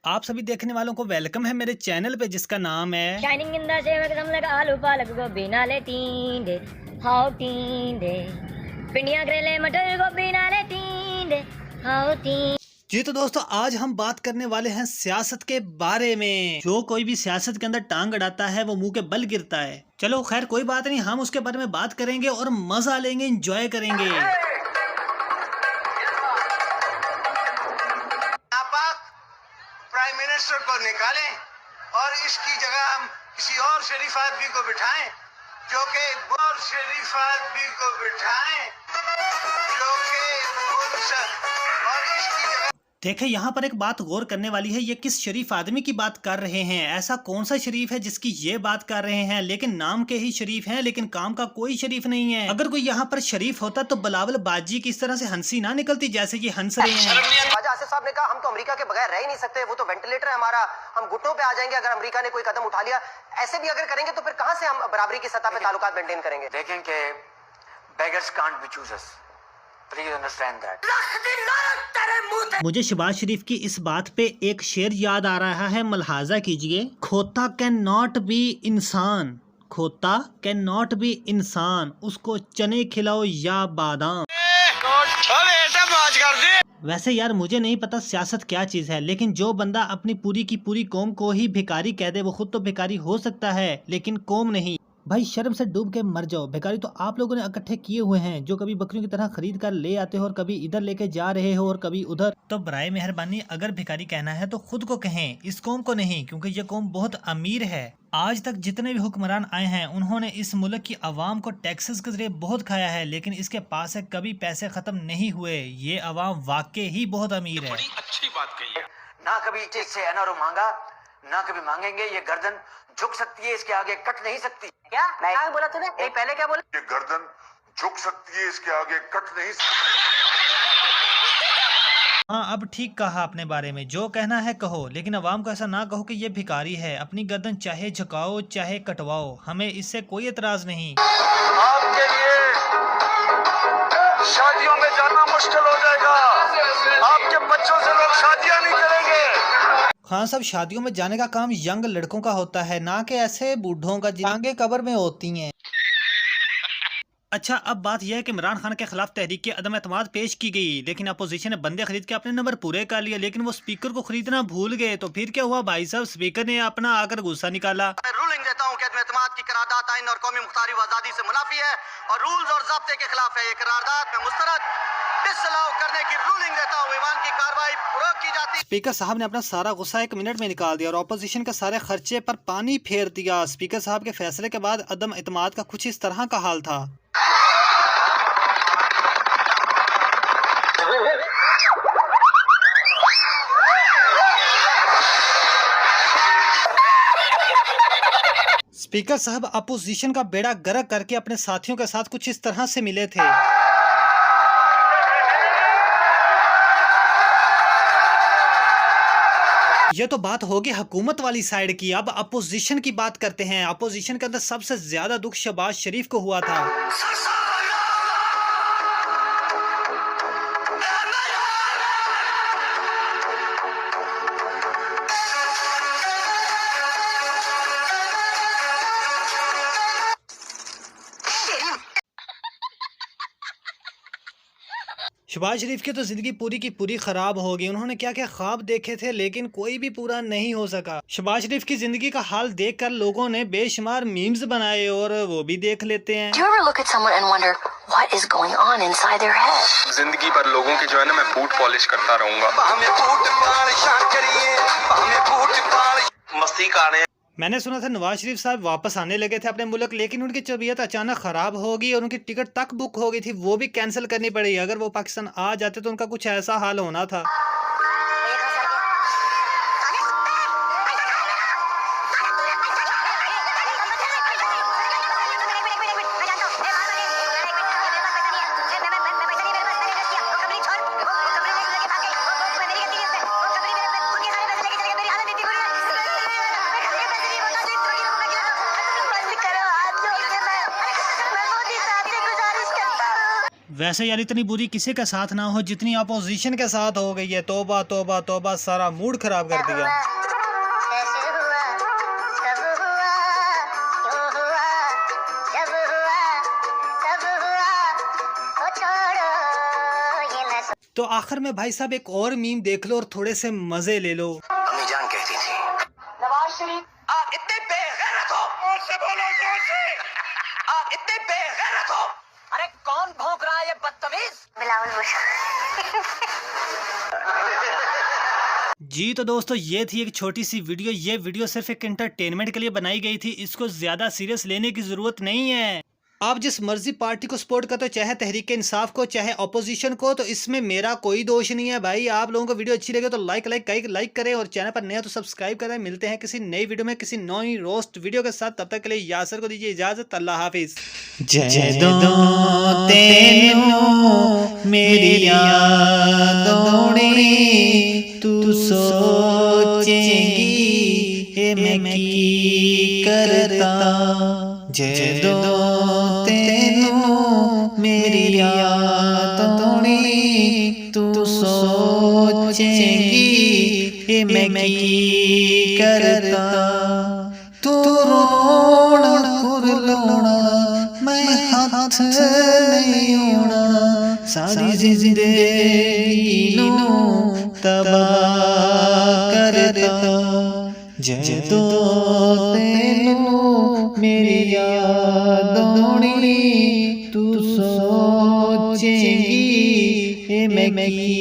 आप सभी देखने वालों को वेलकम है मेरे चैनल पे जिसका नाम है शाइनिंग इन द सेवक like आलू पालक गोभी नाले टींडे हाउ टींडे पिंडिया करेले मटर गोभी नाले टींडे हाउ टींडे। जी तो दोस्तों आज हम बात करने वाले हैं सियासत के बारे में। जो कोई भी सियासत के अंदर टांग अड़ाता है वो मुंह के बल गिरता है। चलो खैर कोई बात नहीं, हम उसके बारे में बात करेंगे और मजा लेंगे, एंजॉय करेंगे। प्राइम मिनिस्टर को निकालें और इसकी जगह हम किसी और शरीफ आदमी को बिठाएं जो कि और शरीफ आदमी को बिठाएं जो कि और इसकी जगह देखे यहाँ पर एक बात गौर करने वाली है, ये किस शरीफ आदमी की बात कर रहे हैं। ऐसा कौन सा शरीफ है जिसकी ये बात कर रहे हैं, लेकिन नाम के ही शरीफ हैं लेकिन काम का कोई शरीफ नहीं है। अगर कोई यहाँ पर शरीफ होता तो बिलावल बाजी की इस तरह से हंसी ना निकलती जैसे ये हंस रहे हैं। ख्वाजा आसिफ साहब ने कहा हम तो अमेरिका के बगैर रह ही नहीं सकते, वो तो वेंटिलेटर है हमारा, हम घुटनों पे आ जाएंगे अगर अमेरिका ने कोई कदम उठा लिया। ऐसे भी अगर करेंगे तो फिर कहां से हम बराबरी की सतह पे ताल्लुकात मेंटेन करेंगे। देखें कि beggars can't be choosers. Please understand that. मुझे शहबाज शरीफ की इस बात पे एक शेर याद आ रहा है, मलहाजा कीजिए। खोता कैन नॉट बी इंसान, खोता कैन नॉट बी इंसान, उसको चने खिलाओ या बादाम। वैसे यार मुझे नहीं पता सियासत क्या चीज है, लेकिन जो बंदा अपनी पूरी की पूरी कौम को ही भिखारी कह दे वो खुद तो भिखारी हो सकता है लेकिन कौम नहीं। भाई शर्म से डूब के मर जाओ। भिखारी तो आप लोगों ने इकट्ठे किए हुए हैं जो कभी बकरियों की तरह खरीद कर ले आते हो और कभी इधर लेके जा रहे हो और कभी उधर। तो बराए मेहरबानी अगर भिखारी कहना है तो खुद को कहें, इस कौम को नहीं, क्योंकि ये कौम बहुत अमीर है। आज तक जितने भी हुक्मरान आए हैं उन्होंने इस मुल्क की आवाम को टैक्सेस के जरिए बहुत खाया है, लेकिन इसके पास से कभी पैसे खत्म नहीं हुए। ये आवाम वाकई ही बहुत अमीर है। बड़ी अच्छी बात कही है। ना कभी इससे अनारो मांगा ना कभी मांगेंगे। ये गर्दन झुक सकती है, इसके आगे कट नहीं सकती। क्या क्या बोला तूने? पहले क्या बोला? ये गर्दन झुक सकती है, इसके आगे कट नहीं सकती। हाँ अब ठीक कहा अपने बारे में, जो कहना है कहो, लेकिन अवाम को ऐसा ना कहो कि ये भिखारी है। अपनी गर्दन चाहे झुकाओ चाहे कटवाओ, हमें इससे कोई एतराज नहीं। आपके लिए शादियों में जाना मुश्किल हो जाएगा। आपके बच्चों से लोग शादियां नहीं करेंगे। खान साहब शादियों में जाने का काम यंग लड़कों का होता है, ना कि ऐसे बूढ़ों का जिनके कब्र में होती हैं। अच्छा अब बात यह है कि इमरान खान के खिलाफ तहरीक के अदम एतमाद पेश की गई, लेकिन अपोजिशन ने बंदे खरीद के अपने नंबर पूरे कर लिए, लेकिन वो स्पीकर को खरीदना भूल गए। तो फिर क्या हुआ भाई साहब, स्पीकर ने अपना आकर गुस्सा निकाला। रूलिंग देता हूं कि अदम एतमाद की करारदाद आइन और कौमी मुख्तारी व आजादी से मुनाफी है और रूल्स और ज़ाब्ते के खिलाफ है। ये करारदाद में मुस्तरद डिसअलाउ करने की रूलिंग देता हूं। ईवान की कार्रवाई रोक की जाती। स्पीकर साहब ने अपना सारा गुस्सा 1 मिनट में निकाल दिया और ऑपोजिशन के सारे खर्चे पर पानी फेर दिया। स्पीकर साहब के फैसले के बाद अदम एतमाद का कुछ इस तरह का हाल था। स्पीकर साहब अपोजिशन का बेड़ा गर्क करके अपने साथियों के साथ कुछ इस तरह से मिले थे। ये तो बात होगी हुकूमत वाली साइड की, अब अपोजिशन की बात करते हैं। अपोजिशन के अंदर सबसे ज्यादा दुख शहबाज शरीफ को हुआ था। शहबाज शरीफ की तो जिंदगी पूरी की पूरी खराब हो गई। उन्होंने क्या क्या ख्वाब देखे थे लेकिन कोई भी पूरा नहीं हो सका। शहबाज शरीफ की जिंदगी का हाल देखकर लोगों ने बेशुमार मीम्स बनाए और वो भी देख लेते हैं। Do you ever look at someone and wonder what is going on inside their head? जिंदगी भर लोगों की जो है ना मैं बूट पॉलिश करता रहूंगा। मस्ती का मैंने सुना था नवाज शरीफ साहब वापस आने लगे थे अपने मुल्क, लेकिन उनकी तबीयत अचानक खराब हो गई और उनकी टिकट तक बुक हो गई थी, वो भी कैंसिल करनी पड़ी। अगर वो पाकिस्तान आ जाते तो उनका कुछ ऐसा हाल होना था। वैसे यार इतनी बुरी किसी के साथ ना हो जितनी अपोजिशन के साथ हो गई है। तौबा तौबा तौबा, सारा मूड खराब कर दिया। कैसे हुआ, कब हुआ, क्यों हुआ, जब हुआ, कब हुआ, ओ छोड़ो ये न तो आखिर में भाई साहब एक और मीम देख लो और थोड़े से मजे ले लो। अम्मी जान कहती थी, नवाज शरीफ आप इतने बेगैरत हो, मुझसे बोलो मुझसे, आप इतने बेगैरत हो। अरे कौन भौंक रहा है ये बदतमीज? बिलावल भुट्टो। जी तो दोस्तों ये थी एक छोटी सी वीडियो। ये वीडियो सिर्फ एक एंटरटेनमेंट के लिए बनाई गई थी, इसको ज्यादा सीरियस लेने की जरूरत नहीं है। आप जिस मर्जी पार्टी को सपोर्ट करते हो, चाहे तहरीक इंसाफ को चाहे अपोजिशन को, तो इसमें मेरा कोई दोष नहीं है भाई। आप लोगों को वीडियो अच्छी लगे तो लाइक करें और चैनल पर नया तो सब्सक्राइब करें। मिलते हैं किसी नई वीडियो में किसी नई रोस्ट वीडियो के साथ। तब तक के लिए यासर को दीजिए इजाजत। अल्लाह हाफिज। ਜਦੋਂ ਤੈਨੂੰ ਮੇਰੀ ਯਾਦ ਆਉਣੀ ਤੂੰ ਸੋਚੇਂਗੀ ਇਹ ਮੈਂ ਕੀ ਕਰਦਾ। ਜਦੋਂ ਤੈਨੂੰ ਮੇਰੀ ਯਾਦ ਆਉਣੀ ਤੂੰ ਸੋਚੇਂਗੀ ਇਹ ਮੈਂ ਕੀ ਕਰਦਾ। ਤੂੰ ਰੋਣਾ ਕੁਰਲਾਉਣਾ मैं हाथ नहीं आउणा सारी जिंदगी नू तबाह करता। जदों तैनू मेरी याद आउणी तू सोचेंगी ए मैं की